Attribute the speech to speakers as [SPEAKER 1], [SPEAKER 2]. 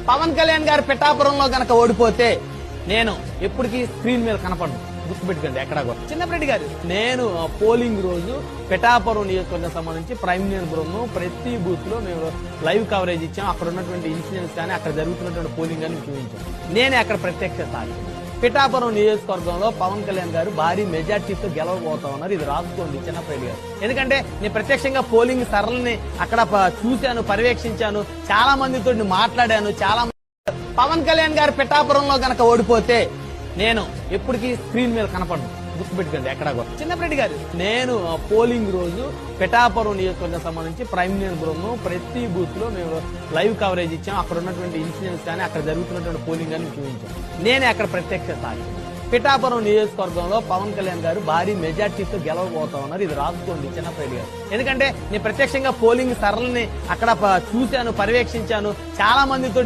[SPEAKER 1] పవన్ కళ్యాణ్ గారు పిఠాపురంలో గనక ఓడిపోతే నేను ఎప్పటికీ స్క్రీన్ మీద కనపడను. గుర్తుపెట్టుకోండి ఎక్కడా కూడా. చిన్నప్పరెడ్డి గారు నేను పోలింగ్ రోజు పిఠాపురం నియోజకవర్గం సంబంధించి ప్రైమ్ మినిస్టర్ బృందం ప్రతి బూత్ లో మేము లైవ్ కవరేజ్ ఇచ్చాం. అక్కడ ఉన్నటువంటి ఇన్సిడెంట్స్ కానీ అక్కడ జరుగుతున్నటువంటి పోలింగ్ కానీ చూపించాం. నేనే అక్కడ ప్రత్యక్ష సాక్షి. పిఠాపురం నియోజకవర్గంలో పవన్ కళ్యాణ్ గారు భారీ మెజార్టీతో గెలవబోతా ఉన్నారు. ఇది రాసుకోండి చిన్నప్పరెడ్డి గారు. ఎందుకంటే నేను ప్రత్యక్షంగా పోలింగ్ సరళిని అక్కడ చూశాను, పర్యవేక్షించాను, చాలా మందితో మాట్లాడాను. చాలా పవన్ కళ్యాణ్ గారు పిఠాపురంలో గనక ఓడిపోతే నేను ఎప్పటికీ స్క్రీన్ మీద కనపడను. గుర్తుపెట్టుకోండి ఎక్కడా కూడా. చిన్నప్పరెడ్డి గారు నేను పోలింగ్ రోజు పిఠాపురం నియోజకవర్గం సంబంధించి ప్రైమ్ మినిస్టర్ బృందం ప్రతి బూత్ లో మేము లైవ్ కవరేజ్ ఇచ్చాం. అక్కడ ఉన్నటువంటి ఇన్సిడెంట్స్ కానీ అక్కడ జరుగుతున్నటువంటి పోలింగ్ కానీ చూపించాం. నేనే అక్కడ ప్రత్యక్ష సాక్షి. పిఠాపురం నియోజకవర్గంలో పవన్ కళ్యాణ్ గారు భారీ మెజార్టీతో గెలవబోతా ఉన్నారు. ఇది రాసుకోండి చిన్నప్పరెడ్డి గారు. ఎందుకంటే నేను ప్రత్యక్షంగా పోలింగ్ సరళిని అక్కడ చూశాను, పర్యవేక్షించాను, చాలా మందితో